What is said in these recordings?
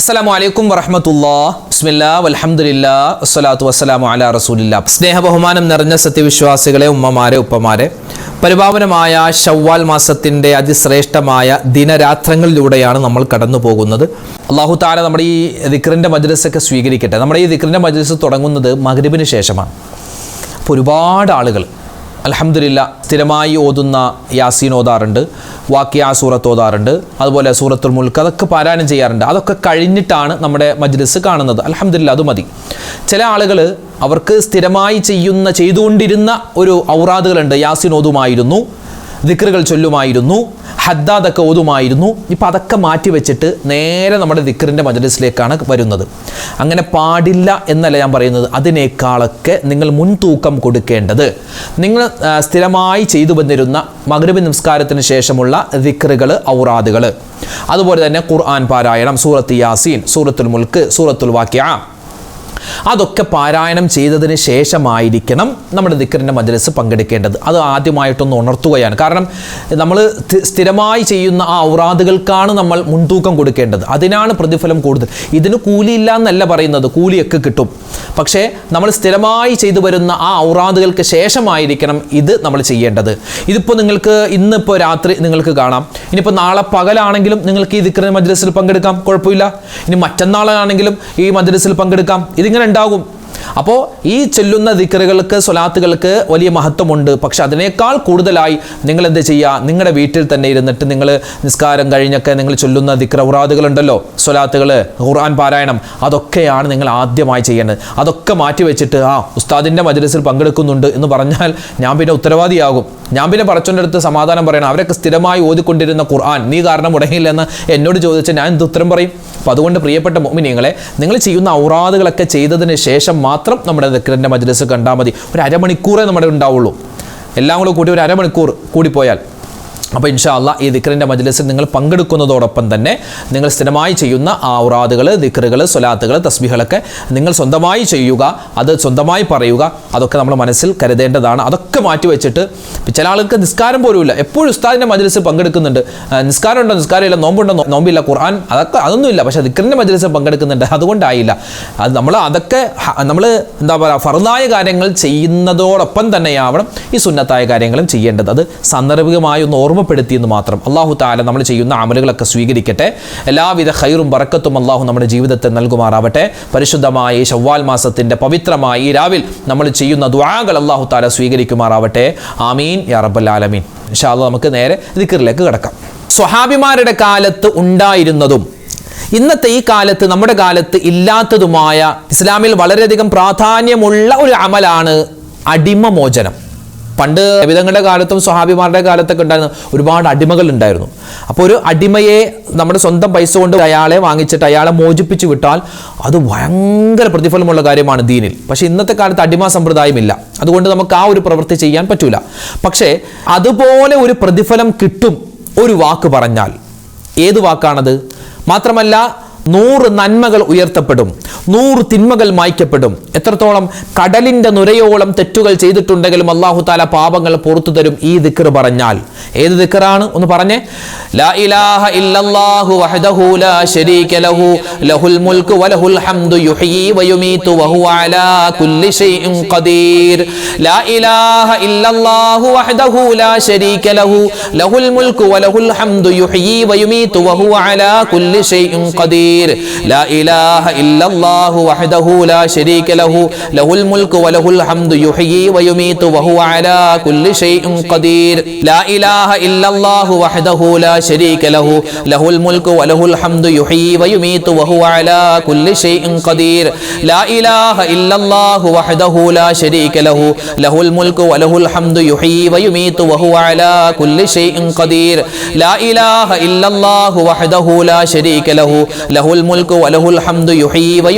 അസ്സലാമു അലൈക്കും വറഹ്മത്തുള്ളാഹി ബിസ്മില്ലാഹി വൽഹംദുലില്ലാഹി വസ്സലാത്തു വസ്സലാമു അലാ റസൂലില്ലാഹ്. സ്നേഹബഹുമാനം നിറഞ്ഞ സത്യവിശ്വാസികളെ, ഉമ്മമാരെ, ഉപ്പമാരെ, പരിപാവനമായ ശവ്വാൽ മാസത്തിൻ്റെ അതിശ്രേഷ്ഠമായ ദിനരാത്രങ്ങളിലൂടെയാണ് നമ്മൾ കടന്നു പോകുന്നത്. അല്ലാഹു തആല നമ്മുടെ ഈ ദിക്റിൻ്റെ മജ്ലിസൊക്കെ സ്വീകരിക്കട്ടെ. നമ്മുടെ ഈ ദിക്റിൻ്റെ മജ്ലിസ് തുടങ്ങുന്നത് മഗ്രിബിന് ശേഷമാണ്. അപ്പോൾ ഒരുപാട് ആളുകൾ അൽഹംദുലില്ലാ സ്ഥിരമായി ഓതുന്ന യാസീൻ ഓതാറുണ്ട്, വാക്കിയ സൂറത്ത് ഓതാറുണ്ട്, അതുപോലെ സൂറത്തുൽ മുൽക്ക് അതൊക്കെ പാരായണം ചെയ്യാറുണ്ട്. അതൊക്കെ കഴിഞ്ഞിട്ടാണ് നമ്മുടെ മജ്ലിസ് കാണുന്നത്. അൽഹംദുലില്ലാ, അത് മതി. ചില ആളുകൾ അവർക്ക് സ്ഥിരമായി ചെയ്തുകൊണ്ടിരുന്ന ഒരു ഔറാദുകളുണ്ട്. യാസീൻ ഓതുമായിരുന്നു, ദിക്റുകൾ ചൊല്ലുമായിരുന്നു, ഹദ്ദാദൊക്കെ ഓതുമായിരുന്നു. ഇപ്പം അതൊക്കെ മാറ്റി വെച്ചിട്ട് നേരെ നമ്മുടെ ദിക്റിൻ്റെ മജ്ലിസിലേക്കാണ് വരുന്നത്. അങ്ങനെ പാടില്ല എന്നല്ല ഞാൻ പറയുന്നത്. അതിനേക്കാളൊക്കെ നിങ്ങൾ മുൻതൂക്കം കൊടുക്കേണ്ടത് നിങ്ങൾ സ്ഥിരമായി ചെയ്തു വന്നിരുന്ന മഗ്രിബ് നമസ്കാരത്തിന് ശേഷമുള്ള ദിക്റുകൾ, ഔറാദുകൾ, അതുപോലെ തന്നെ ഖുർആൻ പാരായണം, സൂറത്ത് യാസീൻ, സൂറത്തുൽ മുൽക്ക്, സൂറത്തുൽ വാഖിഅ, അതൊക്കെ പാരായണം ചെയ്തതിന് ശേഷമായിരിക്കണം നമ്മുടെ ദിക്റിൻ്റെ മജ്ലിസ് പങ്കെടുക്കേണ്ടത്. അത് ആദ്യമായിട്ടൊന്ന് ഉണർത്തുകയാണ്. കാരണം നമ്മൾ സ്ഥിരമായി ചെയ്യുന്ന ആ ഔറാദുകൾക്കാണ് നമ്മൾ മുൻതൂക്കം കൊടുക്കേണ്ടത്. അതിനാണ് പ്രതിഫലം കൂടുതൽ. ഇതിന് കൂലിയില്ല എന്നല്ല പറയുന്നത്, കൂലിയൊക്കെ കിട്ടും. പക്ഷേ നമ്മൾ സ്ഥിരമായി ചെയ്തു വരുന്ന ആ ഔറാദുകൾക്ക് ശേഷമായിരിക്കണം ഇത് നമ്മൾ ചെയ്യേണ്ടത്. ഇതിപ്പോൾ നിങ്ങൾക്ക് ഇന്നിപ്പോൾ രാത്രി നിങ്ങൾക്ക് കാണാം, ഇനിയിപ്പോൾ നാളെ പകലാണെങ്കിലും നിങ്ങൾക്ക് ഈ ദിക്റിൻ്റെ മജ്ലിസിൽ പങ്കെടുക്കാം, കുഴപ്പമില്ല. ഇനി മറ്റന്നാളാണെങ്കിലും ഈ മജ്ലിസിൽ പങ്കെടുക്കാം. ഇതിങ്ങനെ ഉണ്ടാകും. അപ്പോൾ ഈ ചൊല്ലുന്ന ദിക്റുകൾക്ക്, സ്വലാത്തുകൾക്ക് വലിയ മഹത്വമുണ്ട്. പക്ഷെ അതിനേക്കാൾ കൂടുതലായി നിങ്ങൾ എന്ത് ചെയ്യുക, നിങ്ങളുടെ വീട്ടിൽ തന്നെ ഇരുന്നിട്ട് നിങ്ങൾ നിസ്കാരം കഴിഞ്ഞൊക്കെ നിങ്ങൾ ചൊല്ലുന്ന ദിക്ർ ഔറാദുകളുണ്ടല്ലോ, സ്വലാത്തുകൾ, ഖുർആൻ പാരായണം, അതൊക്കെയാണ് നിങ്ങൾ ആദ്യമായി ചെയ്യേണ്ടത്. അതൊക്കെ മാറ്റി വെച്ചിട്ട് ഉസ്താദിൻ്റെ മജ്ലിസിൽ പങ്കെടുക്കുന്നുണ്ട് എന്ന് പറഞ്ഞാൽ ഞാൻ പിന്നെ ഉത്തരവാദിയാകും. ഞാൻ പിന്നെ പടച്ചവൻ്റെ അടുത്ത് സമാധാനം പറയണം. അവരൊക്കെ സ്ഥിരമായി ഓതിക്കൊണ്ടിരുന്ന ഖുർആൻ നീ കാരണം മുടങ്ങിയില്ലെന്ന് എന്നോട് ചോദിച്ചാൽ ഞാൻ എന്ത് ഉത്തരം പറയും? അപ്പോൾ അതുകൊണ്ട് പ്രിയപ്പെട്ട മുഅ്മിനീങ്ങളെ, നിങ്ങൾ ചെയ്യുന്ന ഔറാദുകളൊക്കെ ചെയ്തതിന് ശേഷം മാത്രം നമ്മുടെ ദിക്റിൻ്റെ മജ്ലിസ് കണ്ടാൽ മതി. ഒരു അരമണിക്കൂറേ നമ്മുടെ ഉണ്ടാവുള്ളൂ. എല്ലാം കൂടെ കൂടി ഒരു അരമണിക്കൂർ കൂടിപ്പോയാൽ. അപ്പോൾ ഇൻഷാ അല്ലാഹ് ഈ ദിക്റിൻ്റെ മജ്ലിസിൽ നിങ്ങൾ പങ്കെടുക്കുന്നതോടൊപ്പം തന്നെ നിങ്ങൾ സ്ഥിരമായി ചെയ്യുന്ന ആ ഔറാദുകൾ, ദിക്റുകൾ, സ്വലാത്തുകൾ, തസ്ബീഹുകളൊക്കെ നിങ്ങൾ സ്വന്തമായി ചെയ്യുക, അത് സ്വന്തമായി പറയുക. അതൊക്കെ നമ്മൾ മനസ്സിൽ കരുതേണ്ടതാണ്. അതൊക്കെ മാറ്റി വെച്ചിട്ട് ചില ആൾക്ക് നിസ്കാരം പോലും ഇല്ല, എപ്പോഴും ഉസ്താദിൻ്റെ മജ്ലിസിൽ പങ്കെടുക്കുന്നുണ്ട്. നിസ്കാരം ഉണ്ടോ, നിസ്കാരമില്ല, നോമ്പുണ്ടോ, നോമ്പില്ല, ഖുർആൻ അതൊന്നുമില്ല, പക്ഷേ ദിക്റിൻ്റെ മജ്ലിസിൽ പങ്കെടുക്കുന്നുണ്ട്. അതുകൊണ്ടായില്ല. അത് നമ്മൾ എന്താ പറയുക, ഫർദായ കാര്യങ്ങൾ ചെയ്യുന്നതോടൊപ്പം തന്നെയാവണം ഈ സുന്നത്തായ കാര്യങ്ങളും ചെയ്യേണ്ടത്. അത് സാന്ദർഭികമായി ഒന്ന് ഓർമ്മപ്പെടുത്തിയെന്ന് മാത്രം. അല്ലാഹു തആല നമ്മൾ ചെയ്യുന്ന അമലുകളൊക്കെ സ്വീകരിക്കട്ടെ. എല്ലാവിധ ഖൈറും ബറക്കത്തും അല്ലാഹു നമ്മുടെ ജീവിതത്തിൽ നൽകുമാറാവട്ടെ. പരിശുദ്ധമായ ഈ ശവ്വാൽ മാസത്തിൻ്റെ പവിത്രമായ ഈ രാവിൽ നമ്മൾ ചെയ്യുന്ന ദുആകൾ അല്ലാഹു തആല സ്വീകരിക്കുമാറാവട്ടെ. ആമീൻ യാ റബ്ബൽ ആലമീൻ. ഇൻഷാ അല്ലാഹ് നമുക്ക് നേരെ ദിക്റിലേക്ക് കടക്കാം. സ്വഹാബിമാരുടെ കാലത്ത് ഉണ്ടായിരുന്നതും ഇന്നത്തെ ഈ കാലത്ത് നമ്മുടെ കാലത്ത് ഇല്ലാത്തതുമായ ഇസ്ലാമിൽ വളരെയധികം പ്രാധാന്യമുള്ള ഒരു അമലാണ് അടിമ മോചനം. പണ്ട് നബിതങ്ങളുടെ കാലത്തും സ്വഹാബിമാരുടെ കാലത്തൊക്കെ ഉണ്ടായിരുന്ന ഒരുപാട് അടിമകൾ ഉണ്ടായിരുന്നു. അപ്പോൾ ഒരു അടിമയെ നമ്മുടെ സ്വന്തം പൈസ കൊണ്ട് അയാളെ വാങ്ങിച്ചിട്ട് അയാളെ മോചിപ്പിച്ച് വിട്ടാൽ അത് ഭയങ്കര പ്രതിഫലമുള്ള കാര്യമാണ് ദീനിൽ. പക്ഷേ ഇന്നത്തെ കാലത്ത് അടിമ സമ്പ്രദായമില്ല. അതുകൊണ്ട് നമുക്ക് ആ ഒരു പ്രവൃത്തി ചെയ്യാൻ പറ്റൂല. പക്ഷേ അതുപോലെ ഒരു പ്രതിഫലം കിട്ടും ഒരു വാക്ക് പറഞ്ഞാൽ. ഏത് വാക്കാണത്? മാത്രമല്ല 100 നന്മകൾ ഉയർത്തപ്പെടും, 100 തിന്മകൾ മായ്ക്കപ്പെടും. എത്രത്തോളം? കടലിൻ്റെ നുരയോളം തെറ്റുകൾ ചെയ്തിട്ടുണ്ടെങ്കിലും അല്ലാഹു തആല പാപങ്ങൾ പുറത്തു തരും ഈ ദിക്ർ പറഞ്ഞാൽ. ഏത് ദിക്റാണ്? ഒന്ന് പറഞ്ഞേ. ലാ ഇലാഹ ഇല്ലല്ലാഹു വഹ്ദഹു ലാ ശരീക ലഹു ലഹുൽ മുൽക്കു വലഹുൽ ഹംദു യുഹ്യി വയുമീതു വഹുവ അലാ കുല്ലി ഷൈഇൻ ഖദീർ. ലാ ഇലാഹ ഇല്ലല്ലാഹു വഹ്ദഹു ലാ ശരീക ലഹു ലഹുൽ മുൽക്കു വലഹുൽ ഹംദു യുഹ്യി വയുമീതു വഹുവ അലാ കുല്ലി ഷൈഇൻ ഖദീർ. لا إله إلا الله وحده لا شريك له له الملك وله الحمد يحيي ويميت وهو على كل شيء قدير. لا إله إلا الله وحده لا شريك له له الملك وله الحمد يحيي ويميت وهو على كل شيء قدير. لا إله إلا الله وحده لا شريك له له الملك وله الحمد يحيي ويميت وهو على كل شيء قدير. لا إله إلا الله وحده لا شريك له له الملك وله الحمد يحيي ويميت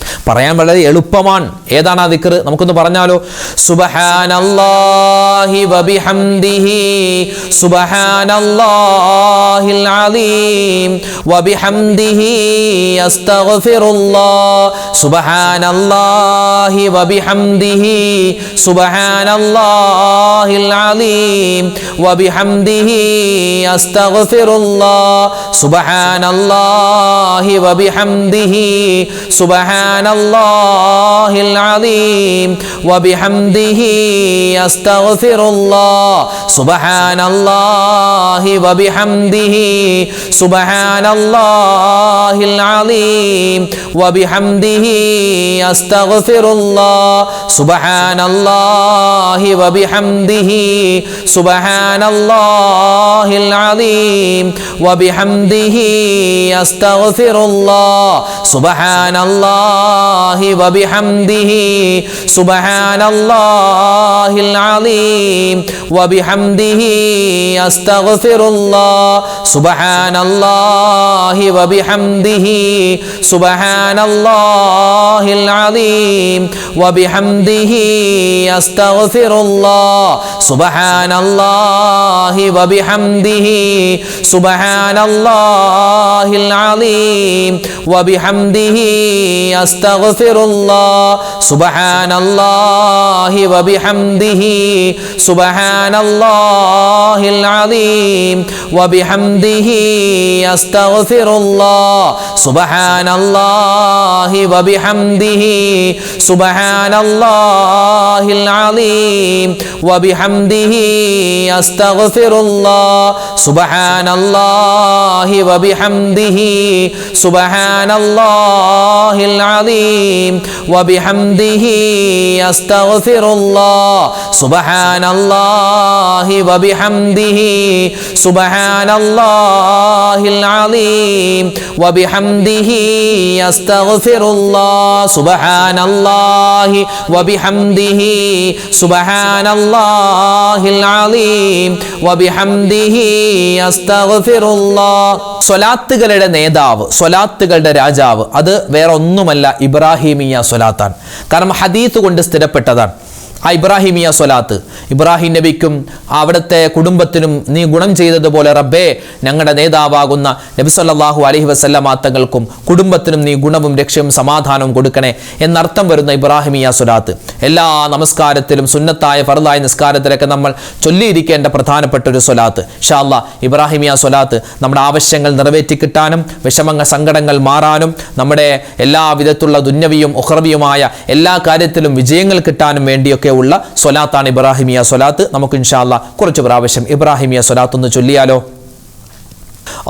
പറയാൻ വളരെ എളുപ്പമാണ്. ഏതാണ് ആ ദിക്ർ? നമുക്കൊന്ന് പറഞ്ഞാലോ. സുബ്ഹാനല്ലാഹി വബിഹംദിഹി സുബ്ഹാനല്ലാഹിൽ അലീം വബിഹംദിഹി അസ്തഗ്ഫിറുല്ലാഹ് സുബ്ഹാനല്ലാഹി വബിഹംദിഹി സുബ്ഹാനല്ലാഹിൽ അലീം വബിഹംദിഹി അസ്തഗ്ഫിറുല്ലാഹ് സുബ്ഹാനല്ലാഹി വബിഹംദിഹി സുബ്ഹാനല്ലാഹിൽ അലീം വബിഹംദിഹി അസ്തഗ്ഫിറുല്ലാഹ് സുബ്ഹാനല്ലാഹി വബിഹംദിഹി സുബ്ഹാനല്ലാഹിൽ അലീം വബിഹംദിഹി അസ്തഗ്ഫിറുല്ലാഹ് സുബ്ഹാനല്ലാഹി വബിഹംദിഹി സുബ്ഹാനല്ലാഹിൽ അലീം വബിഹംദിഹി അസ്തഗ്ഫിറുല്ലാഹ് സുബ്ഹാനല്ലാഹി വബിഹംദിഹി സുബ്ഹാനല്ലാഹിൽ അലീം വബിഹംദിഹി അസ്തഗ്ഫിറുല്ലാഹ് സുബ്ഹാനല്ലാഹി വബിഹംദിഹി സുബ്ഹാനല്ലാഹിൽ അലീം വബിഹംദിഹി അസ്തഗ്ഫിറുല്ലാഹ് സുബ്ഹാനല്ലാഹി വബിഹംദിhi സുബ്ഹാനല്ലാഹിൽ അലീം വബിഹംദിhi അസ്തഗ്ഫിറുല്ലാഹ് സുബ്ഹാനല്ലാഹി വബിഹംദിhi സുബ്ഹാനല്ലാഹിൽ അലീം വബിഹംദിhi അസ്തഗ്ഫിറുല്ലാഹ് സുബ്ഹാനല്ലാഹി വബിഹംദിhi സുബ്ഹാനല്ലാഹിൽ അലീം വബിഹംദിhi അസ്തഗ്ഫിറുല്ലാഹ് സുബ്ഹാനല്ലാഹി വബിഹംദിhi സുബ്ഹാനല്ലാഹിൽ അലീം വബിഹംദിhi അസ്തഗ്ഫിറുല്ലാഹ് സുബ്ഹാനല്ലാഹി വബിഹംദിhi സുബ്ഹാനല്ലാഹിൽ അലീം വബിഹംദിhi അസ്തഗ്ഫിറുല്ലാഹ് സുബ്ഹാനല്ലാഹി വബിഹംദിhi സുബ്ഹാനല്ലാഹിൽ അലീം വബിഹംദിhi അസ്തഗ്ഫിറുല്ലാഹ്. സ്വലാത്തുകളുടെ നേതാവ്, സ്വലാത്തുകളുടെ രാജാവ്, അത് വേറെ ഒന്നുമല്ല ഇബ്രാഹിമിയ സ്വലാത്താണ്. കാരണം ഹദീത്ത് കൊണ്ട് സ്ഥിരപ്പെട്ടതാണ്. ആ ഇബ്രാഹിമിയ സ്വലാത്ത് ഇബ്രാഹിം നബിക്കും അവിടുത്തെ കുടുംബത്തിനും നീ ഗുണം ചെയ്തതുപോലെ റബ്ബേ ഞങ്ങളുടെ നേതാവാകുന്ന നബി സല്ലല്ലാഹു അലൈഹി വസല്ലമ തങ്ങൾക്കും കുടുംബത്തിനും നീ ഗുണവും രക്ഷയും സമാധാനവും കൊടുക്കണേ എന്നർത്ഥം വരുന്ന ഇബ്രാഹിമിയ സ്വലാത്ത് എല്ലാ നമസ്കാരത്തിലും സുന്നത്തായ ഫർദായ നിസ്കാരത്തിലൊക്കെ നമ്മൾ ചൊല്ലിയിരിക്കേണ്ട പ്രധാനപ്പെട്ട ഒരു സ്വലാത്ത്. ഇൻഷാ അല്ലാഹ് ഇബ്രാഹിമിയ സ്വലാത്ത് നമ്മുടെ ആവശ്യങ്ങൾ നിറവേറ്റി കിട്ടാനും വിഷമങ്ങൾ സങ്കടങ്ങൾ മാറാനും നമ്മുടെ എല്ലാ വിധത്തിലുള്ള ദുന്യവിയും ഉഖ്റവിയുമായ എല്ലാ കാര്യത്തിലും വിജയങ്ങൾ കിട്ടാനും വേണ്ടിയൊക്കെ ഉള്ള സ്വലാത്താണ് ഇബ്രാഹിമിയ സ്വലാത്ത്. നമുക്ക് ഇൻഷാ അല്ലാഹ് കുറച്ച് പ്രാവശ്യം ഇബ്രാഹിമിയ സ്വലാത്ത് ഒന്ന് ചൊല്ലിയാലോ.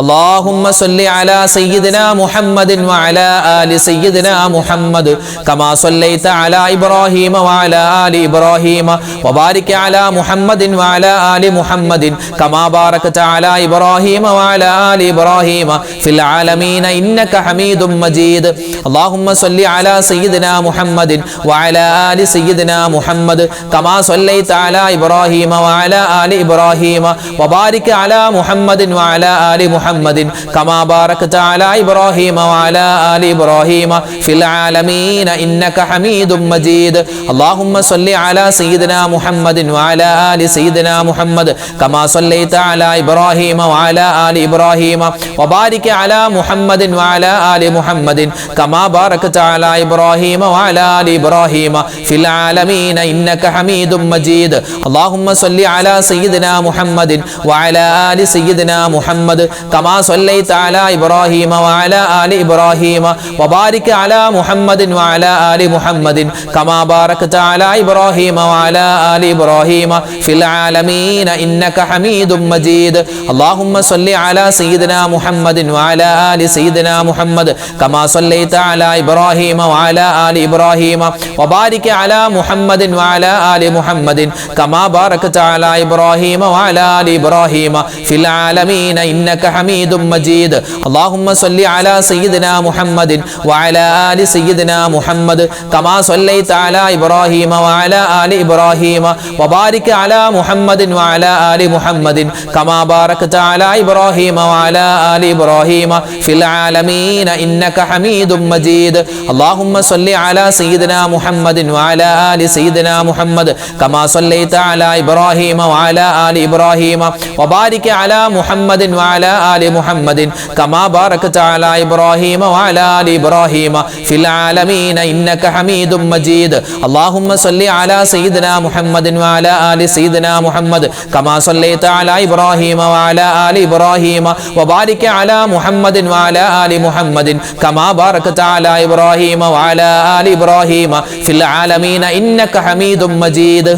اللهم صل على سيدنا محمد وعلى آل سيدنا محمد كما صليت على إبراهيم وعلى آل إبراهيم وبارك على محمد وعلى آل محمد كما باركت على إبراهيم وعلى آل إبراهيم في العالمين إنك حميد مجيد. اللهم صل على سيدنا محمد وعلى آل سيدنا محمد كما صليت على إبراهيم وعلى آل إبراهيم وبارك على محمد وعلى آل محمد كما باركت على إبراهيم وعلى آل إبراهيم في العالمين إنك حميد مجيد. اللهم صل على سيدنا محمد وعلى آل سيدنا محمد كما صليت على إبراهيم وعلى آل إبراهيم وبارك على محمد وعلى آل محمد كما باركت على إبراهيم وعلى آل إبراهيم في العالمين إنك حميد مجيد. اللهم صل على سيدنا محمد وعلى آل سيدنا محمد كما صليت على إبراهيم وعلى آل إبراهيم وبارك على محمد وعلى آل محمد كما باركت على إبراهيم وعلى آل إبراهيم في العالمين إنك حميد مجيد. اللهم صل على سيدنا محمد وعلى آل سيدنا محمد كما صليت على إبراهيم وعلى آل إبراهيم وبارك على محمد وعلى آل محمد كما باركت على إبراهيم وعلى آل إبراهيم في العالمين إنك ഹമീദും മജീദ്. അല്ലാഹുമ്മ സ്വല്ലി അലാ സയ്യിദിനാ മുഹമ്മദിൻ വഅലാ ആലി സയ്യിദിനാ മുഹമ്മദ് കമാ സ്വല്ലൈത അലാ ഇബ്രാഹീമ വഅലാ ആലി ഇബ്രാഹീമ വബാരിക് അലാ മുഹമ്മദിൻ വഅലാ ആലി മുഹമ്മദിൻ കമാ ബാരക്ത അലാ ഇബ്രാഹീമ വഅലാ ആലി ഇബ്രാഹീമ ഫിൽ ആലമീന ഇന്നക ഹമീദും മജീദ്. അല്ലാഹുമ്മ സ്വല്ലി അലാ സയ്യിദിനാ മുഹമ്മദിൻ വഅലാ ആലി സയ്യിദിനാ മുഹമ്മദ് കമാ സ്വല്ലൈത അലാ ഇബ്രാഹീമ വഅലാ ആലി ഇബ്രാഹീമ വബാരിക് അലാ മുഹമ്മദിൻ വഅലാ ആലി മുഹമ്മദിൻ കമാ ബാരക്ത അലാ ഇബ്രാഹീമ വഅലാ ആലി ഇബ്രാഹീമ ഫിൽ ആലമീന ഇന്നക ഹമീദും മജീദ്. അല്ലാഹുമ്മ സ്വല്ലി അലാ സയ്യിദിനാ മുഹമ്മദിൻ വഅലാ ആലി സയ്യിദിനാ മുഹമ്മദ് കമാ സ്വല്ലൈത അലാ ഇബ്രാഹീമ വഅലാ ആലി ഇബ്രാഹീമ വബാരിക് അലാ മുഹമ്മദിൻ വഅലാ ആലി മുഹമ്മദിൻ കമാ ബാരക്ത അലാ ഇബ്രാഹീമ വഅലാ ആലി ഇബ്രാഹീമ ഫിൽ ആലമീന ഇന്നക ഹമീദും മജീദ്.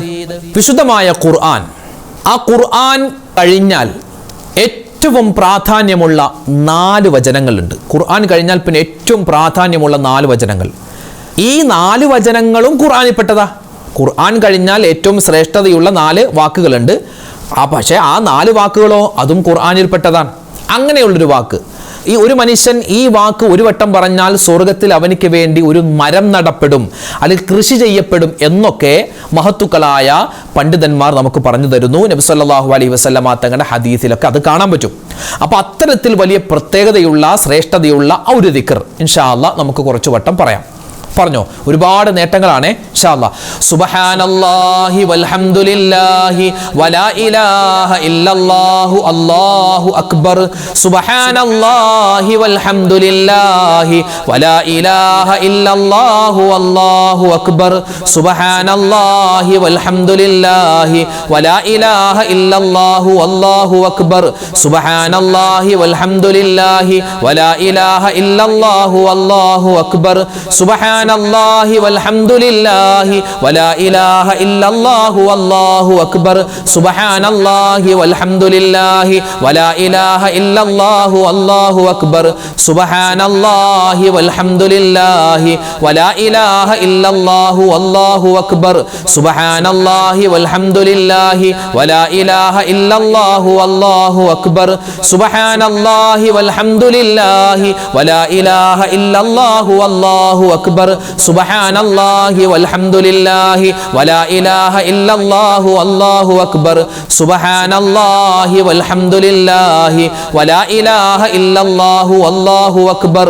വിശുദ്ധമായ ഖുർആൻ, ആ ഖുർആൻ കഴിഞ്ഞാൽ ഏറ്റവും പ്രാധാന്യമുള്ള 4 വചനങ്ങളുണ്ട്. ഖുർആൻ കഴിഞ്ഞാൽ പിന്നെ ഏറ്റവും പ്രാധാന്യമുള്ള 4 വചനങ്ങൾ. ഈ 4 വചനങ്ങളും ഖുർആനിൽപ്പെട്ടതാ. ഖുർആൻ കഴിഞ്ഞാൽ ഏറ്റവും ശ്രേഷ്ഠതയുള്ള 4 വാക്കുകളുണ്ട്. പക്ഷേ ആ 4 വാക്കുകളോ അതും ഖുർആനിൽപ്പെട്ടതാണ്. അങ്ങനെയുള്ളൊരു വാക്ക്, ഈ ഒരു മനുഷ്യൻ ഈ വാക്ക് ഒരു വട്ടം പറഞ്ഞാൽ സ്വർഗത്തിൽ അവനിക്ക് വേണ്ടി ഒരു മരം നടപ്പെടും, അല്ലെങ്കിൽ കൃഷി ചെയ്യപ്പെടും എന്നൊക്കെ മഹത്തുക്കളായ പണ്ഡിതന്മാർ നമുക്ക് പറഞ്ഞു തരുന്നു. നബി സല്ലല്ലാഹു അലൈഹി വസല്ലമ തങ്ങളുടെ ഹദീസിലൊക്കെ അത് കാണാൻ പറ്റും. അപ്പോൾ അത്തരത്തിൽ വലിയ പ്രത്യേകതയുള്ള ശ്രേഷ്ഠതയുള്ള ആ ഒരു ദിക്ർ ഇൻഷാ അല്ലാഹ് നമുക്ക് കുറച്ച് വട്ടം പറയാം. പറഞ്ഞോ, ഒരുപാട് നേട്ടങ്ങളാണ് ഇൻഷാ അല്ലാഹ്. സുബ്ഹാനല്ലാഹി വൽഹംദുലില്ലാഹി വലാ ഇലാഹ ഇല്ലല്ലാഹു അല്ലാഹു അക്ബർ. സുബ്ഹാനല്ലാഹി വൽഹംദുലില്ലാഹി വലാ ഇലാഹ ഇല്ലല്ലാഹു അല്ലാഹു അക്ബർ. സുബ്ഹാനല്ലാഹി വൽഹംദുലില്ലാഹി വലാ ഇലാഹ ഇല്ലല്ലാഹു അല്ലാഹു അക്ബർ. സുബ്ഹാനല്ലാഹി വൽഹംദുലില്ലാഹി വലാ ഇലാഹ ഇല്ലല്ലാഹു അല്ലാഹു അക്ബർ. സുബ്ഹാനല്ലാഹി വൽഹംദുലില്ലാഹി വലാ ഇലാഹ ഇല്ലല്ലാഹു അല്ലാഹു അക്ബർ. സുബ്ഹാനല്ലാഹി വൽഹംദുലില്ലാഹി വലാ ഇലാഹ ഇല്ലല്ലാഹു അല്ലാഹു അക്ബർ. സുബ്ഹാനല്ലാഹി വൽഹംദുലില്ലാഹി വലാ ഇലാഹ ഇല്ലല്ലാഹു അല്ലാഹു അക്ബർ. സുബ്ഹാനല്ലാഹി വൽഹംദുലില്ലാഹി വലാ ഇലാഹ ഇല്ലല്ലാഹു അല്ലാഹു അക്ബർ. സുബ്ഹാനല്ലാഹി വൽഹംദുലില്ലാഹി വലാ ഇലാഹ ഇല്ലല്ലാഹു അല്ലാഹു അക്ബർ. സുബ്ഹാനല്ലാഹി വൽഹംദുലില്ലാഹി വലാ ഇലാഹ ഇല്ലല്ലാഹു അല്ലാഹു അക്ബർ. സുബ്ഹാനല്ലാഹി വൽഹംദുലില്ലാഹി വലാ ഇലാഹ ഇല്ലല്ലാഹു അല്ലാഹു അക്ബർ.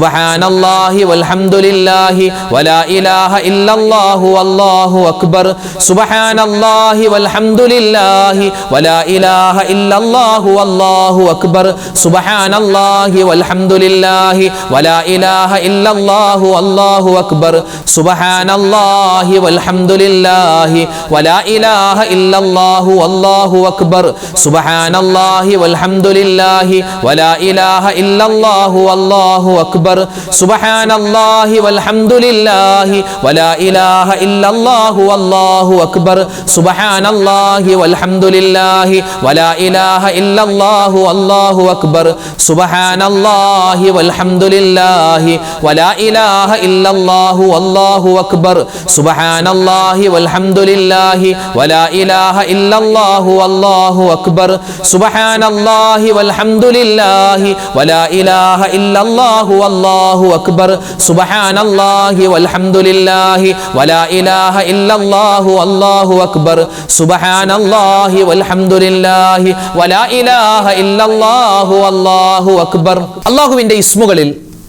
സുബ്ഹാനല്ലാഹി വൽഹംദുലില്ലാഹി വലാ ഇലാഹ ഇല്ലല്ലാഹു അല്ലാഹു അക്ബർ. സുബ്ഹാനല്ലാഹി വൽഹംദുലില്ലാഹി വലാ ഇലാഹ ഇല്ലല്ലാഹു അല്ലാഹു അക്ബർ. സുബ്ഹാനല്ലാഹി വൽഹംദുലില്ലാഹി വലാ ഇലാഹ ഇല്ലല്ലാഹു അല്ലാഹു അക്ബർ. സുബ്ഹാനല്ലാഹി വൽഹംദുലില്ലാഹി വലാ ഇലാഹ ഇല്ലല്ലാഹു അല്ലാഹു അക്ബർ. സുബ്ഹാനല്ലാഹി വൽഹംദുലില്ലാഹി വലാ ഇലാഹ ഇല്ലല്ലാഹു അല്ലാഹു അക്ബർ. സുബ്ഹാനല്ലാഹി വൽഹംദുലില്ലാഹി വലാ ഇലാഹ ഇല്ലല്ലാഹു അല്ലാഹു അക്ബർ. സുബ്ഹാനല്ലാഹി വൽഹംദുലില്ലാഹി വലാ ഇലാഹ ഇല്ലല്ലാഹു അല്ലാഹു അക്ബർ. സുബ്ഹാനല്ലാഹി വൽഹംദുലില്ലാഹി വലാ ഇലാഹ ഇല്ലല്ലാഹു അല്ലാഹു അക്ബർ. സുബ്ഹാനല്ലാഹി വൽഹംദുലില്ലാഹി വലാ ഇലാഹ ഇല്ലല്ലാഹു അല്ലാഹു അക്ബർ. സുബ്ഹാനല്ലാഹി വൽഹംദുലില്ലാഹി വലാ ഇലാഹ ഇല്ലല്ലാഹു അല്ലാഹു അക്ബർ. സുബ്ഹാനല്ലാഹി വൽഹംദുലില്ലാഹി വലാ ഇലാഹ ഇല്ലല്ലാഹു അല്ലാഹു അക്ബർ. സുബ്ഹാനല്ലാഹി വൽഹംദുലില്ലാഹി വലാ ഇലാഹ ഇല്ലല്ലാഹു അല്ലാഹു അക്ബർ. അല്ലാഹുവിൻ്റെ ഇസ്മുകളിൽ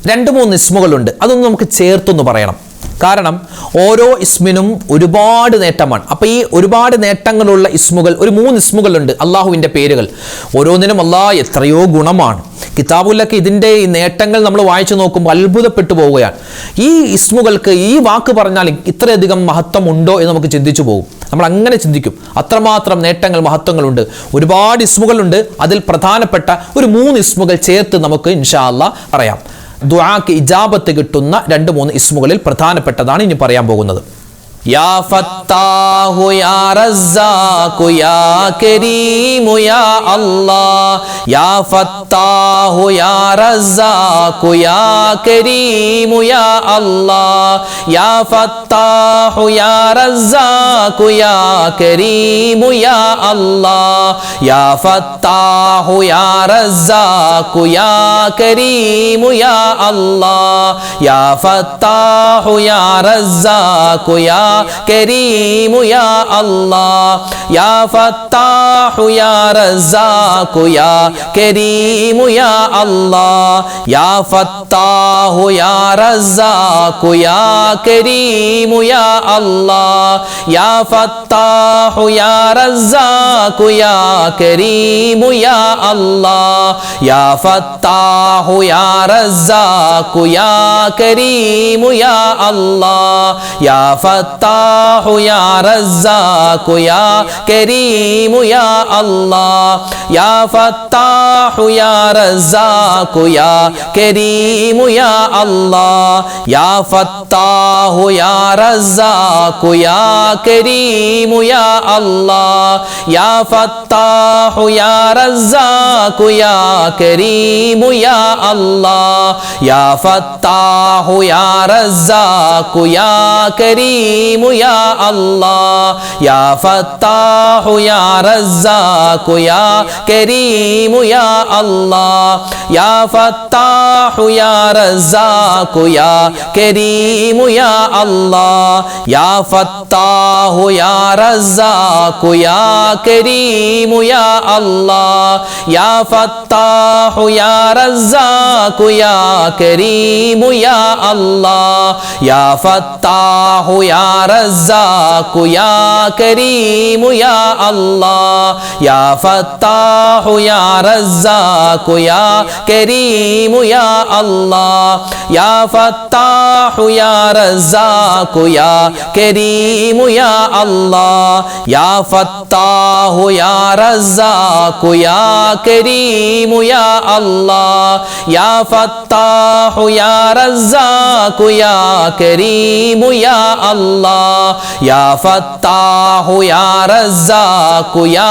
2-3 ഇസ്മുകളുണ്ട്. അതൊന്നും നമുക്ക് ചേർത്തൊന്ന് പറയണം. കാരണം ഓരോ ഇസ്മിനും ഒരുപാട് നേട്ടമാണ്. അപ്പോൾ ഈ ഒരുപാട് നേട്ടങ്ങളുള്ള ഇസ്മുകൾ, ഒരു 3 ഇസ്മുകളുണ്ട് അള്ളാഹുവിൻ്റെ പേരുകൾ. ഓരോന്നിനും അള്ളാഹ് എത്രയോ ഗുണമാണ്. കിതാബുല്ലൊക്കെ ഇതിൻ്റെ ഈ നേട്ടങ്ങൾ നമ്മൾ വായിച്ചു നോക്കുമ്പോൾ അത്ഭുതപ്പെട്ടു പോവുകയാണ്. ഈ ഇസ്മുകൾക്ക് ഈ വാക്ക് പറഞ്ഞാൽ ഇത്രയധികം മഹത്വം ഉണ്ടോ എന്ന് നമുക്ക് ചിന്തിച്ചു പോകും. നമ്മൾ അങ്ങനെ ചിന്തിക്കും. അത്രമാത്രം നേട്ടങ്ങൾ, മഹത്വങ്ങളുണ്ട്. ഒരുപാട് ഇസ്മുകളുണ്ട്. അതിൽ പ്രധാനപ്പെട്ട ഒരു 3 ഇസ്മുകൾ ചേർത്ത് നമുക്ക് ഇൻഷാ അല്ലാഹ് പറയാം. ദുആക്ക് ഇജാബത്ത് കിട്ടുന്ന 2-3 ഇസ്മുകളിൽ പ്രധാനപ്പെട്ടതാണ് ഇനി പറയാൻ പോകുന്നത്. या फत्ताहु या रज़्ज़ाक़ु या करीमु या अल्लाह या फत्ताहु या रज़्ज़ाक़ु या करीमु या अल्लाह या फत्ताहु या रज़्ज़ाक़ु या करीमु या अल्लाह या फत्ताहु या रज़्ज़ाक़ु या करीमु या अल्लाह या फत्ताहु या रज़्ज़ाक़ु या करीमु या अल्लाह या फत्ताहु या रज़्ज़ाक़ु या करीमु या अल्लाह या फत्ताहु या रज़्ज़ाक़ु या करीमु या अल्लाह या फत्ताहु या रज़्ज़ाक़ु या करीमु या अल्लाह या फत्ताहु या रज़्ज़ाक़ु या करीमु या अल्लाह या फत्ताहु या रज़्ज़ाक़ु या करीमु या अल्लाह या फत्ताहु या रज़्ज़ाक़ु या करीमु या अल्लाह या फत्ताहु या रज़्ज़ाक़ु या करीमु या अल्लाह या फत्ताहु या रज़्ज़ाक़ु या करीमु या अल्लाह या फत्ताहु या रज़्ज़ाक़ु या करीमु या अल्लाह या फत्ताहु या रज़्ज़ाक़ु या करीमु या अल्लाह या फत्ताहु या रज़्ज़ाक़ु या करीमु या अल्लाह या फत्ताहु या रज़्ज़ाक़ु या करीमु या अल्लाह या फत्ताहु या रज़्ज़ाक़ु या करीमु या अल्लाह या फत्ताहु या रज़्ज़ाक़ु या करीमु या अल्लाह या फत्ताहु या रज़्ज़ाक़ु या करीमु या अल्लाह या फत्ताहु या रज़्ज़ाक़ु या करीमु या अल्लाह या फत्ताहु या रज़्ज़ाक़ु या करीमु या अल्लाह या फत्ताहु या रज़्ज़ाक़ु या करीमु या अल्लाह या फत्ताहु या रज़्ज़ाक़ु या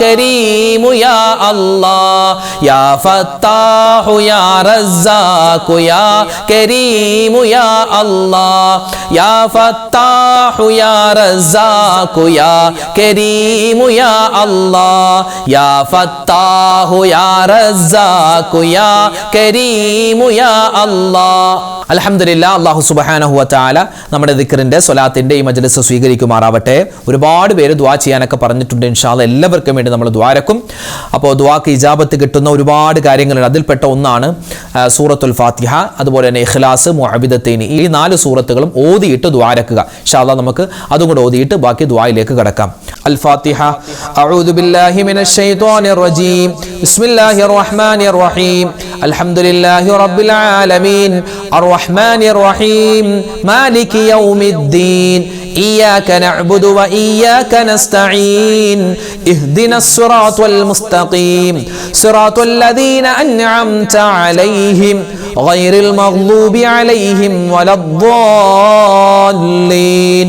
करीमु या अल्लाह या फत्ताहु या रज़्ज़ाक़ु या करीमु या अल्लाह या फत्ताहु या रज़्ज़ाक़ु या करीमु या अल्लाह या फत्ताहु या रज़्ज़ाक़ु या करीमु या अल्लाह। അൽഹംദുലില്ലാഹ്, അല്ലാഹു സുബ്ഹാനഹു വ തആല നമ്മുടെ ദിക്റിന്റെ സ്വലാത്തിന്റെ ഈ മജ്ലിസ് സ്വീകരിക്കുമാറാവട്ടെ. ഒരുപാട് പേര് ദുആ ചെയ്യാനൊക്കെ പറഞ്ഞിട്ടുണ്ട്. ഇൻഷാ അല്ലാഹ് എല്ലാവർക്കും വേണ്ടി നമ്മൾ ദുആരക്കും. അപ്പോൾ ദുആക്ക് ഇജാബത്ത് കിട്ടുന്ന ഒരുപാട് കാര്യങ്ങളുണ്ട്. അതിൽപ്പെട്ട ഒന്നാണ് സൂറത്തുൽ ഫാത്തിഹ, അതുപോലെ തന്നെ ഇഖ്ലാസ്, മുഅബിദത്തൈൻ, ഈ 4 സൂറത്തുകളും ഓതിയിട്ട് ദുആരക്കുക. ഇൻഷാ അല്ലാഹ് നമുക്ക് അതും കൂടെ ഓതിയിട്ട് ബാക്കി ദുആയിലേക്ക് കടക്കാം. അൽ ഫാത്തിഹ. അഊദു ബില്ലാഹി മിനശ് ശൈത്വാനിർ റജീം. ബിസ്മില്ലാഹിർ റഹ്മാനിർ റഹീം. അൽഹംദുലില്ലാഹി റബ്ബിൽ ആലമീൻ الرحمن الرحيم مالك يوم الدين إياك نعبد وإياك نستعين اهدنا الصراط المستقيم صراط الذين أنعمت عليهم غير المغضوب عليهم ولا الضالين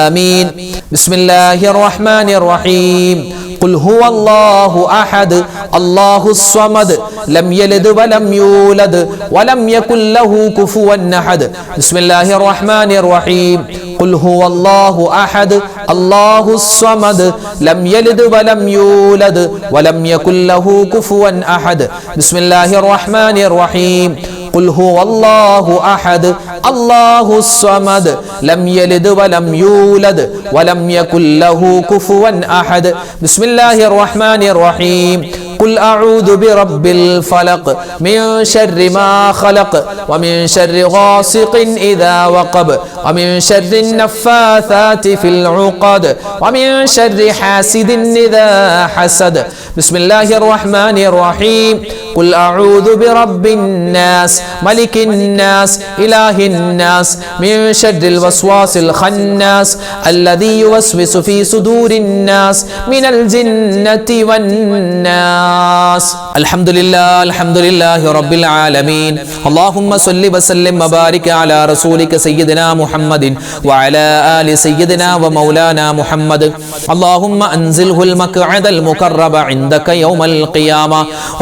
آمين. بسم الله الرحمن الرحيم. قل هو الله أحد الله الصمد لم يلد ولم يولد ولم يكن له كفوا أحد. بسم الله الرحمن الرحيم. قل هو الله أحد الله الصمد لم يلد ولم يولد ولم يكن له كفوا أحد. بسم الله الرحمن الرحيم. قل هو الله أحد الله الصمد لم يلد ولم يولد ولم يكن له كفوا أحد. بسم الله الرحمن الرحيم. قل أعوذ برب الفلق من شر ما خلق ومن شر غاسق إذا وقب ومن شر النفاثات في العقد ومن شر حاسد إذا حسد. بسم الله الرحمن الرحيم. ഖുൽ അഊദു ബിറബ്ബിന്നാസ് മലിക്കിന്നാസ് ഇലാഹിന്നാസ് മിൻ ശർരിൽ വസ്വാസിൽ ഖന്നാസ് അല്ലദീ യുവസ്വിസു ഫീ സുദൂരിന്നാസ് മിനൽ ജിന്നതി വന്നാസ്. അൽഹംദുലില്ലാഹി റബ്ബിൽ ആലമീൻ. അല്ലാഹുമ്മ സ്വല്ലി വസല്ലിം വബാരിക് അലാ റസൂലിക സയ്യിദിനാ മുഹമ്മദിൻ വഅലാ ആലി സയ്യിദിനാ വമൗലാനാ മുഹമ്മദ്. അല്ലാഹുമ്മ അൻസിൽഹുൽ മഖ്അദൽ മുഖറബ ഇൻദക യൗമൽ ഖിയാമ.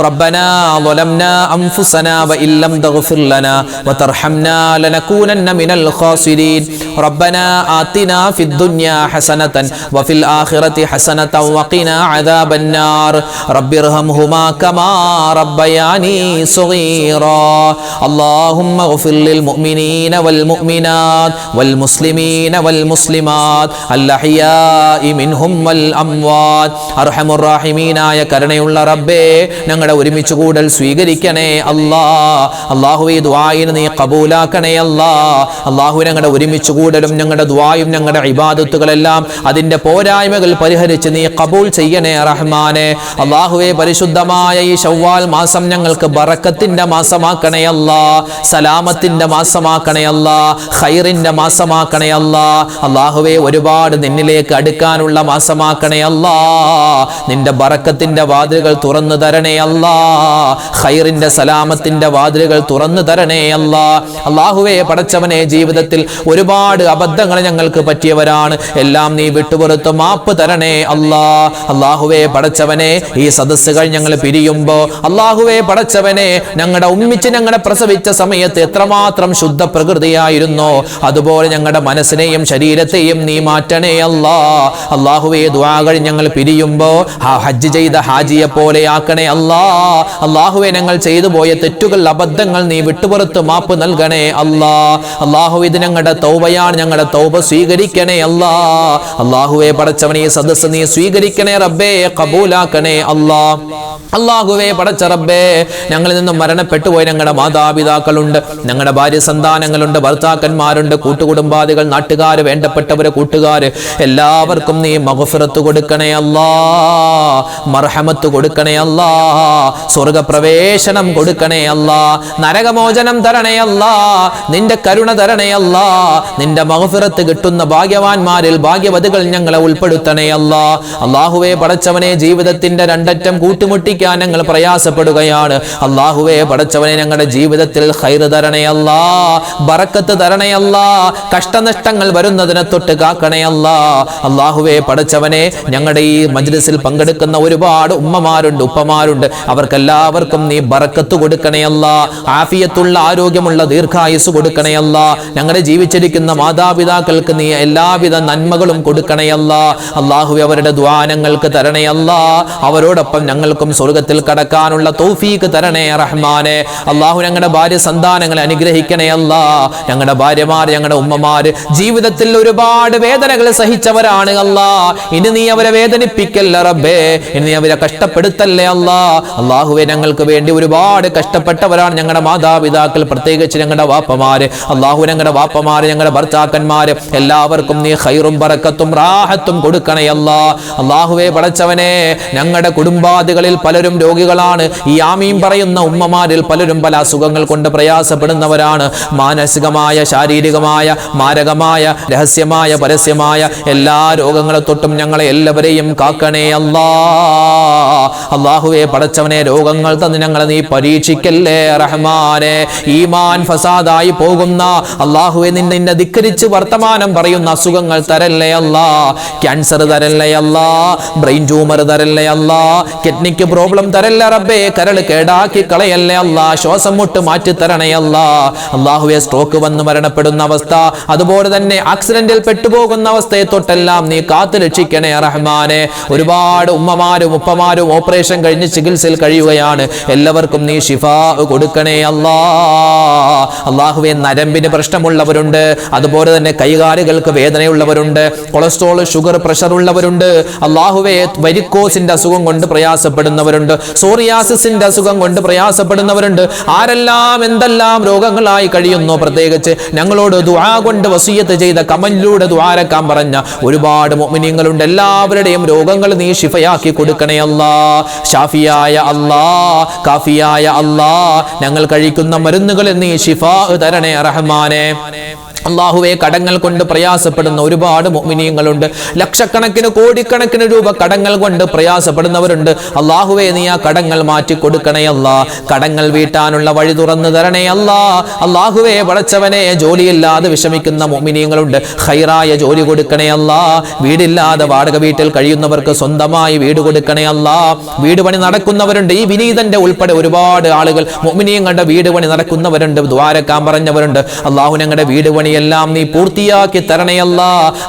റബ്ബനാ ളലംനാ അൻഫുസനാ വഇൻ ലം തഗ്ഫിർ ലനാ വതർഹംനാ ലനകൂനന്ന മിനൽ ഖാസിരീൻ. റബ്ബനാ ആതിനാ ഫിദ് ദുനിയാ ഹസനതൻ വഫിൽ ആഖിറതി ഹസനതൻ വഖിനാ അദാബന്നാർ. റബ്ബിർഹംഹുമാ കമാ റബ്ബയാനി സഗീറാ. اللهم اغفر للمؤمنين والمؤمنات والمسلمين والمسلمات الأحياء منهم والأموات. അർഹമുർ റഹീമീനായ കരുണയുള്ള റബ്ബേ, ഞങ്ങളുടെ ഒരുമിച്ച് കൂടൽ സ്വീകരിക്കണേ അല്ലാ. അല്ലാഹുവേ, ദുആയിനെ നീ ഖബൂലാക്കണേ അല്ലാ. അല്ലാഹു, ഞങ്ങളുടെ ഒരുമിച്ച് കൂടലും ഞങ്ങളുടെ ദുആയും ഞങ്ങളുടെ ഇബാദത്തുകളെല്ലാം അതിന്റെ പോരായ്മകൾ പരിഹരിച്ച് നീ ഖബൂൽ ചെയ്യണേ റഹ്മാനെ. അല്ലാഹുവേ, പരിശുദ്ധമായ ഈ ശവ്വാൽ മാസം ഞങ്ങൾക്ക് ബറക്കത്തിന്റെ മാസമാക്കണേ അല്ലാ, സലാമത്തിന്റെ മാസമാക്കണേ അല്ലാ, ഖൈറിന്റെ മാസമാക്കണേ അല്ലാ. അല്ലാഹുവേ, ഒരുപാട് നിന്നിലേക്ക് അടുക്കാനുള്ള മാസമാക്കണേ അല്ലാ. നിന്റെ ബറക്കത്തിന്റെ വാതിലുകൾ തുറന്നു തരണേ അല്ലാ. ഖൈറിന്റെ സലാമത്തിന്റെ വാതിലുകൾ തുറന്നു തരണേ അല്ലാ. അല്ലാഹുവേ, പടച്ചവനെ, ജീവിതത്തിൽ ഒരുപാട് അബദ്ധങ്ങൾ ഞങ്ങൾക്ക് പറ്റിയവരാണ്. എല്ലാം നീ വിട്ടുപുറത്ത് മാപ്പ് തരണേ അല്ലാ. അല്ലാഹുവേ, പടച്ചവനെ, ഈ സദസ്സുകൾ ഞങ്ങൾ പിരിയുമ്പോ അല്ലാഹുവേ പടച്ചവനെ, ഞങ്ങളുടെ ഉമ്മിച്ച് ഞങ്ങളെ പ്രസവിച്ച സമയത്ത് എത്രമാത്രം ശുദ്ധ പ്രകൃതിയായിരുന്നോ അതുപോലെ ഞങ്ങളുടെ മനസ്സിനെയും ശരീരത്തെയും നീ മാറ്റണേ അല്ലാ. അല്ലാഹുവേ, ദുആകൾ ഞങ്ങൾ പിരിയുമ്പോ ഹജ്ജ് ചെയ്ത ഹാജിയെ പോലെ ആക്കണേ അല്ലാ. അല്ലാഹുവേ, ഞങ്ങൾ ചെയ്തു പോയ തെറ്റുകൾ, അബദ്ധങ്ങൾ നീ വിട്ടുപുറത്ത് മാപ്പ് നൽകണേ അല്ലാ. അല്ലാഹു, ഇത് ഞങ്ങളുടെ തൗബയാണ്, ഞങ്ങളുടെ തൗബ സ്വീകരിക്കണേ അല്ലാ. അല്ലാഹുവേ പടച്ചവനെ, ഈ സദസ്സ് നീ സ്വീകരിക്കണേ റബ്ബേ, ഖബൂലാക്കണേ അല്ലാ. അല്ലാഹുവേ പടച്ച റബ്ബേ, ഞങ്ങളിൽ നിന്നും മരണപ്പെട്ടു പോയ ഞങ്ങളുടെ മാതാപിതാക്കളുണ്ട്, ഞങ്ങളുടെ ഭാര്യ സന്താനങ്ങളുണ്ട്, ഭർത്താക്കന്മാരുണ്ട്, കൂട്ടുകുടുംബാദികൾ, നാട്ടുകാര്, വേണ്ടപ്പെട്ടവര്, കൂട്ടുകാര്, എല്ലാവർക്കും നീ മഗ്ഫിറത്ത് കൊടുക്കണേ അല്ലാ, മർഹമത്ത് കൊടുക്കണേ അല്ലാ, സ്വർഗപ്രവേശനം കൊടുക്കണേ അല്ലാ, നരകമോചനം തരണേ അല്ലാ, നിന്റെ കരുണ തരണേ അല്ലാ. നിന്റെ മഗ്ഫിറത്ത് കിട്ടുന്ന ഭാഗ്യവാന്മാരിൽ, ഭാഗ്യവതികൾ ഞങ്ങളെ ഉൾപ്പെടുത്തണേ അല്ലാ. അല്ലാഹുവേ പടച്ചവനെ, ജീവിതത്തിന്റെ രണ്ടറ്റം കൂട്ടിമുട്ടിക്കാൻ ഞങ്ങൾ പ്രയാസപ്പെടുകയാണ്. അല്ലാഹുവേ പടച്ചവനെ, ഞങ്ങളുടെ ജീവിതത്തിൽ ഖൈർ തരണേ അല്ലാ, ബറക്കത്ത് തരണേ അല്ലാ, കഷ്ടനഷ്ടങ്ങൾ വരുന്നതിനെ തൊട്ട് കാക്കണേ അല്ലാ. അല്ലാഹുവേ പടച്ചവനെ, ഞങ്ങളുടെ ഈ മജ്ലിസിൽ പങ്കെടുക്കുന്ന ഒരുപാട് ഉമ്മമാരുണ്ട്, ഉപ്പമാരുണ്ട്, അവർക്കെല്ലാവർക്കും നീ ബറക്കത്ത് കൊടുക്കണേ അല്ലാ, ആഫിയത്തുള്ള ആരോഗ്യമുള്ള ദീർഘായുസ് കൊടുക്കണേ അല്ലാ. ഞങ്ങളുടെ ജീവിച്ചിരിക്കുന്ന മാതാപിതാക്കൾക്ക് നീ എല്ലാവിധ നന്മകളും കൊടുക്കണേ അല്ലാ. അല്ലാഹുവേ, അവരുടെ ദ്വാനങ്ങൾക്ക് തരണേ അല്ലാ. അവരോടൊപ്പം ഞങ്ങൾക്കും സ്വർഗത്തിൽ കടക്കാനുള്ള തൗഫീഖ് തരണേ റഹ്മാനെ. അല്ലാഹു, ഞങ്ങളുടെ ഭാര്യ സന്താനങ്ങളെ അനുഗ്രഹിക്കണേ അല്ലാ. ഞങ്ങളുടെ ഭാര്യമാർ, ഞങ്ങളുടെ ഉമ്മമാര് ജീവിതത്തിൽ ഒരുപാട് വേദനകൾ സഹിച്ചവരാണ് അല്ലാ. ഇനി നീ അവരെ വേദനിപ്പിക്കല്ല റബ്ബേ, ഇനി നീ അവരെ കഷ്ടപ്പെടുത്തല്ലേ അല്ലാ. അല്ലാഹുവേ, ഞങ്ങൾക്ക് വേണ്ടി ഒരുപാട് കഷ്ടപ്പെട്ടവരാണ് ഞങ്ങളുടെ മാതാപിതാക്കൾ, പ്രത്യേകിച്ച് ഞങ്ങളുടെ വാപ്പമാര്. അല്ലാഹു, ഞങ്ങളുടെ വാപ്പമാര്, ഞങ്ങളുടെ ഭർത്താക്കന്മാര്, എല്ലാവർക്കും നീ ഖൈറും ബറക്കത്തും റാഹത്തും കൊടുക്കണേ അല്ലാ. അല്ലാഹുവേ പടച്ചവനെ, ഞങ്ങളുടെ കുടുംബാദികളിൽ പലരും രോഗികളാണ്. ഈ ആമീൻ പറയുന്ന ഉമ്മമാരിൽ പലരും പല അസുഖങ്ങൾ കൊണ്ട് പ്രയാസപ്പെടുന്നവരാണ്. മാനസികമായ, ശാരീരികമായ, മാരകമായ, രഹസ്യമായ, പരസ്യമായ എല്ലാ രോഗങ്ങളെ തൊട്ടും ഞങ്ങളെ എല്ലാവരെയും കാക്കണേ അല്ലാ. അല്ലാഹുവേ പടച്ചവനെ, രോഗങ്ങൾ തന്ന് ഞങ്ങളെ നീ പരീക്ഷിക്കല്ലേ റഹ്മാനെ. ഈമാൻ ഫസാദായി പോകുന്ന, അല്ലാഹുവേ നിന്നെ ധിക്കരിച്ച് വർത്തമാനം പറയുന്ന അസുഖങ്ങൾ തരല്ലേ അല്ലാ. ക്യാൻസർ തരല്ലേ അല്ലാ, ബ്രെയിൻ ട്യൂമർ തരല്ലേ അല്ലാ, കിഡ്നിക്ക് പ്രോബ്ലം തരല്ല റബ്ബേ, കരൾ കേടാക്കി കളയല്ലേ അല്ലാ, ശ്വാസം മുട്ട് മാറ്റി തരണേ അല്ലാ. അല്ലാഹുവേ, സ്ട്രോക്ക് വന്ന് മരണപ്പെടുന്ന അവസ്ഥ, അതുപോലെ തന്നെ ആക്സിഡന്റിൽ പെട്ടുപോകുന്ന അവസ്ഥയെ തൊട്ടെല്ലാം നീ കാത്തു രക്ഷിക്കണേ റഹ്മാനെ. ഒരുപാട് ഉമ്മമാരും ഉപ്പമാരും ഓപ്പറേഷൻ കഴിഞ്ഞ് ചികിത്സയിൽ കഴിയുകയാണ്. എല്ലാവർക്കും നീ ശിഫാ കൊടുക്കണേ അല്ലാ. അല്ലാഹുവേ, നരമ്പിന് പ്രശ്നമുള്ളവരുണ്ട്, അതുപോലെ തന്നെ കൈകാലുകൾക്ക് വേദനയുള്ളവരുണ്ട്, കൊളസ്ട്രോൾ, ഷുഗർ, പ്രഷർ ഉള്ളവരുണ്ട്. അല്ലാഹുവേ, വെരിക്കോസിന്റെ അസുഖം കൊണ്ട് പ്രയാസപ്പെടുന്നവരുണ്ട്, സോറിയാസിന്റെ അസുഖം കൊണ്ട് പ്രയാസപ്പെടുന്നവരുണ്ട്. ആരെല്ലാം എന്തെല്ലാം രോഗങ്ങളായി കഴിയുന്നു, പ്രത്യേകിച്ച് ഞങ്ങളോട് ദുആ കൊണ്ട് വസിയത്ത് ചെയ്ത, കമന്റിലൂടെ ദുആരക്കാൻ പറഞ്ഞ ഒരുപാട് മുഅ്മിനീങ്ങളുണ്ട്. എല്ലാവരുടെയും രോഗങ്ങൾ നീ ശിഫയാക്കി കൊടുക്കണേ അല്ലാ. ഷാഫിയായ അല്ലാ, കാഫിയായ അല്ലാ, ഞങ്ങൾ കഴിക്കുന്ന മരുന്നുകളിൽ നീ ശിഫാ തരണേ റഹ്മാനെ. അല്ലാഹുവേ, കടങ്ങൾ കൊണ്ട് പ്രയാസപ്പെടുന്ന ഒരുപാട് മുഅ്മിനീങ്ങളുണ്ട്. ലക്ഷക്കണക്കിന് കോടിക്കണക്കിന് രൂപ കടങ്ങൾ കൊണ്ട് പ്രയാസപ്പെടുന്നവരുണ്ട്. അല്ലാഹുവേ, നീ ആ കടങ്ങൾ മാറ്റി കൊടുക്കണേ അല്ലാ. കടങ്ങൾ വീട്ടാനുള്ള വഴി തുറന്നു തരണേ അല്ലാ. അല്ലാഹുവേ, പടച്ചവനെ, ജോലിയില്ലാതെ വിഷമിക്കുന്ന മുഅ്മിനീങ്ങളുണ്ട്. ഖൈറായ ജോലി കൊടുക്കണേ അല്ലാ. വീടില്ലാതെ വാടക വീട്ടിൽ കഴിയുന്നവർക്ക് സ്വന്തമായി വീട് കൊടുക്കണേ അല്ലാ. വീട് പണി നടക്കുന്നവരുണ്ട്. ഈ വിനീതന്റെ ഉൾപ്പെടെ ഒരുപാട് ആളുകൾ മുഅ്മിനീങ്ങളുടെ വീട് പണി നടക്കുന്നവരുണ്ട്, ദ്വാരക്കാൻ പറഞ്ഞവരുണ്ട്. അല്ലാഹു, ഞങ്ങളുടെ വീട് പണി എല്ലാം നീ പൂർത്തിയാക്കി തരണയല്ല,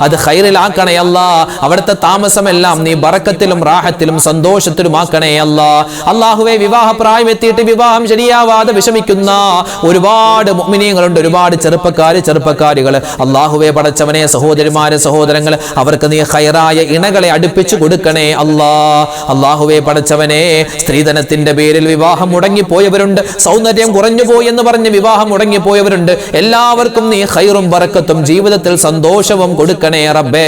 അത് ഖൈറിലാക്കണയല്ല. അവിടുത്തെ താമസമെല്ലാം നീ ബറക്കത്തിലും റാഹത്തിലും സന്തോഷത്തിലുമാക്കണയല്ല. അല്ലാഹുവേ, വിവാഹ പ്രായം എത്തിയിട്ട് വിവാഹം ശരിയാവാതെ വിഷമിക്കുന്ന ഒരുപാട് മുഅ്മിനീങ്ങളുണ്ട്, ഒരുപാട് ചെറുപ്പക്കാരികൾ. അല്ലാഹുവേ, പടച്ചവനെ, സഹോദരിമാരെ, സഹോദരങ്ങൾ, അവർക്ക് നീ ഖൈറായ ഇണകളെ അടുപ്പിച്ചു കൊടുക്കണേ അല്ലാ. അല്ലാഹുവേ, പടച്ചവനെ, സ്ത്രീധനത്തിന്റെ പേരിൽ വിവാഹം മുടങ്ങിപ്പോയവരുണ്ട്, സൗന്ദര്യം കുറഞ്ഞുപോയി എന്ന് പറഞ്ഞ് വിവാഹം മുടങ്ങിപ്പോയവരുണ്ട്. എല്ലാവർക്കും നീ ഖൈറും ബറക്കത്തും ജീവിതത്തിൽ സന്തോഷവും കൊടുക്കണേ റബ്ബേ.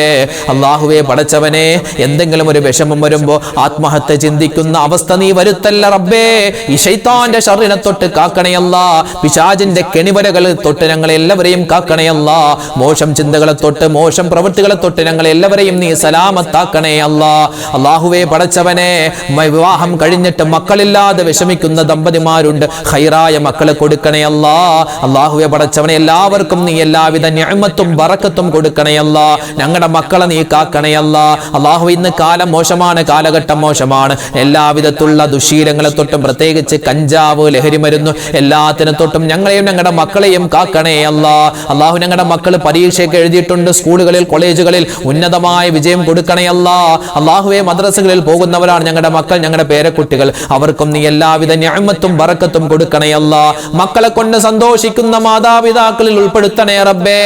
അല്ലാഹുവേ, പടച്ചവനെ, എന്തെങ്കിലും ഒരു വിഷമം വരുമ്പോ ആത്മഹത്യ ചിന്തിക്കുന്ന അവസ്ഥ നീ വരുത്തല്ല റബ്ബേ. ഈ ശൈത്താന്റെ ശർറിനെ തൊട്ട് കാക്കണയല്ല, പിശാചിന്റെ കെണിവരകളെ തൊട്ട് ഞങ്ങളെ എല്ലാവരെയും കാക്കണയല്ല, മോശം ചിന്തകളെ തൊട്ട് മോശം പ്രവൃത്തികളെ തൊട്ട് ഞങ്ങളെ എല്ലാവരെയും നീ സലാമത്താക്കണേ അല്ലാ. അല്ലാഹുവേ, പടച്ചവനെ, വിവാഹം കഴിഞ്ഞിട്ട് മക്കളില്ലാതെ വിഷമിക്കുന്ന ദമ്പതിമാരുണ്ട്, ഖൈറായ മക്കളെ കൊടുക്കണേ അല്ലാ. അല്ലാഹുവേ, പടച്ചവനെ, എല്ലാവർക്കും നീ എല്ലാവിധ നിഅമത്തും ബറക്കത്തും കൊടുക്കണയല്ല. ഞങ്ങളുടെ മക്കളെ നീ കാക്കണയല്ല. അല്ലാഹു, ഇന്ന് കാലം മോശമാണ്, കാലഘട്ടം മോശമാണ്. എല്ലാവിധത്തുള്ള ദുശീലങ്ങളെ തൊട്ടും, പ്രത്യേകിച്ച് കഞ്ചാവ്, ലഹരി മരുന്ന്, എല്ലാത്തിനെ തൊട്ടും ഞങ്ങളെയും ഞങ്ങളുടെ മക്കളെയും കാക്കണയല്ല. അല്ലാഹു, ഞങ്ങളുടെ മക്കൾ പരീക്ഷയൊക്കെ എഴുതിയിട്ടുണ്ട്, സ്കൂളുകളിൽ കോളേജുകളിൽ ഉന്നതമായ വിജയം കൊടുക്കണയല്ല. അല്ലാഹുവേ, മദ്രസകളിൽ പോകുന്നവരാണ് ഞങ്ങളുടെ മക്കൾ, ഞങ്ങളുടെ പേരക്കുട്ടികൾ, അവർക്കും നീ എല്ലാവിധ നിഅമത്തും ബറക്കത്തും കൊടുക്കണയല്ല. മക്കളെ കൊണ്ട് സന്തോഷിക്കുന്ന മാതാപിതാക്കളിൽ ഉൾപ്പെടുത്തണേ റബ്ബേ.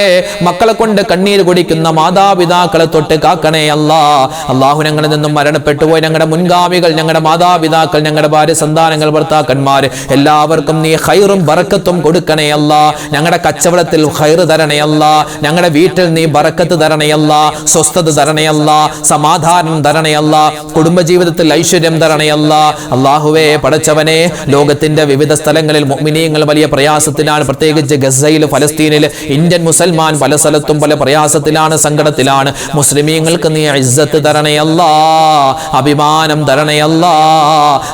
മക്കളെ കൊണ്ട് കണ്ണീര് കുടിക്കുന്ന മാതാപിതാക്കളെ തൊട്ട് കാക്കണേ അല്ലാ. അല്ലാഹു, ഞങ്ങളിൽ നിന്നും മരണപ്പെട്ടു പോയി ഞങ്ങളുടെ മുൻഗാമികൾ, ഞങ്ങളുടെ മാതാപിതാക്കൾ, ഞങ്ങളുടെ ഭാര്യ, സന്താനങ്ങൾ, ഭർത്താക്കന്മാർ, എല്ലാവർക്കും നീ ഖൈറും ബറക്കത്തും കൊടുക്കണേ അല്ലാ. ഞങ്ങളുടെ കച്ചവടത്തിൽ ഖൈറ് തരണേ അല്ലാ. ഞങ്ങളുടെ വീട്ടിൽ നീ ബറക്കത്ത് തരണേ അല്ലാ, സ്വസ്ഥത തരണേ അല്ലാ, സമാധാനം തരണേ അല്ലാ, കുടുംബജീവിതത്തിൽ ഐശ്വര്യം തരണേ അല്ലാ. അല്ലാഹുവേ, പടച്ചവനെ, ലോകത്തിന്റെ വിവിധ സ്ഥലങ്ങളിൽ മുഅ്മിനീങ്ങൾ വലിയ പ്രയാസത്തിലാണ്, പ്രത്യേകിച്ച് ഗസയിൽ, ഫലസ്തീനിൽ ഇന്ത്യൻ മുസൽമാൻ പല സ്ഥലത്തും പല പ്രയാസത്തിലാണ്, സങ്കടത്തിലാണ്. മുസ്ലിമീങ്ങൾക്ക് നീ ഇസ്സത്ത് തരണേ അല്ലാ, അഭിമാനം തരണേ അല്ലാ,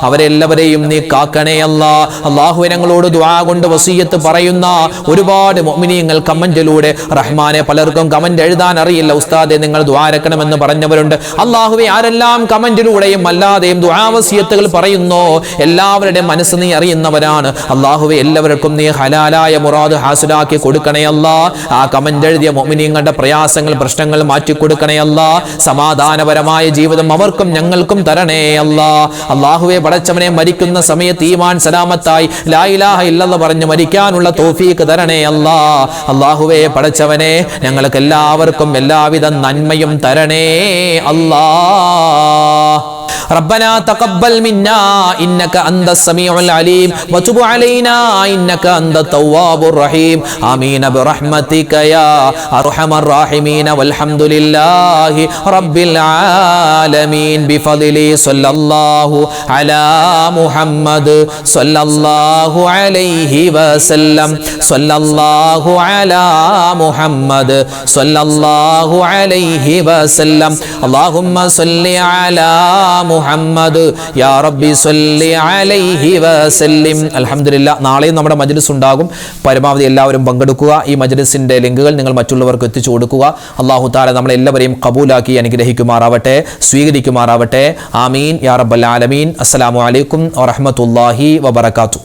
അവരെല്ലാവരെയും നീ കാക്കണേ അല്ലാ. അല്ലാഹുവേ, ഞങ്ങളോട് ദുആ കൊണ്ട് വസിയത്ത് പറയുന്ന ഒരുപാട് മുഅ്മിനീങ്ങൾ കമന്റിലൂടെ, റഹ്മാനെ, പലർക്കും കമന്റ് എഴുതാൻ അറിയില്ല, ഉസ്താദെ നിങ്ങൾ ദുആരക്കണമെന്ന് പറഞ്ഞവരുണ്ട്. അല്ലാഹുവേ, ആരെല്ലാം കമന്റിലൂടെയും അല്ലാതെയും ദുആ വസിയത്തുകൾ പറയുന്നു, എല്ലാവരുടെയും മനസ്സ് നീ അറിയുന്നവരാണ്. അല്ലാഹുവേ, എല്ലാവർക്കും നീ ഹലാലായ മുറാദ് ഹാസിലാക്കി കൊടുക്കണേ അല്ലാ. ആ കമന്റ് എഴുതിയ മുഅ്മിനീങ്ങളുടെ പ്രയാസങ്ങൾ, പ്രശ്നങ്ങൾ മാറ്റി കൊടുക്കണേ അല്ലാ. സമാധാനപരമായ ജീവിതം അവർക്കും ഞങ്ങൾക്കും തരണേ അല്ലാ. അല്ലാഹുവേ, പടച്ചവനെ, മരിക്കുന്ന സമയത്ത് ഈമാൻ സലാമത്തായി ലാ ഇലാഹ ഇല്ലല്ലാഹ് പറഞ്ഞ് മരിക്കാനുള്ള തൗഫീഖ് തരണേ അല്ലാ. അല്ലാഹുവേ, പടച്ചവനെ, ഞങ്ങൾക്ക് എല്ലാവർക്കും എല്ലാവിധ നന്മയും തരണേ അല്ലാ. ربنا تقبل منا إنك أنت السميع العليم وتب علينا إنك أنت التواب الرحيم آمين برحمتك يا أرحم الراحمين والحمد لله رب العالمين بفضل صلى الله على محمد صلى الله عليه وسلم صلى الله على محمد صلى الله عليه وسلم اللهم صل على മുഹമ്മദ് യാ റബ്ബി സ്വല്ലി അലൈഹി വസല്ലിം. അൽഹംദുലില്ലാഹ്, നാളെയും നമ്മുടെ മജ്ലിസ് ഉണ്ടാകും. പരമാവധി എല്ലാവരും പങ്കെടുക്കുക. ഈ മജ്ലിസിന്റെ ലിങ്കുകൾ നിങ്ങൾ മറ്റുള്ളവർക്ക് എത്തിച്ചു കൊടുക്കുക. അല്ലാഹു തആല നമ്മളെല്ലാവരെയും ഖബൂലാക്കി അനുഗ്രഹിക്കുമാറാവട്ടെ, സ്വീകരിക്കുമാറാവട്ടെ. ആമീൻ യാ റബ്ബൽ ആലമീൻ. അസ്സലാമു അലൈക്കും വറഹ്മത്തുള്ളാഹി വബറകാതുഹു.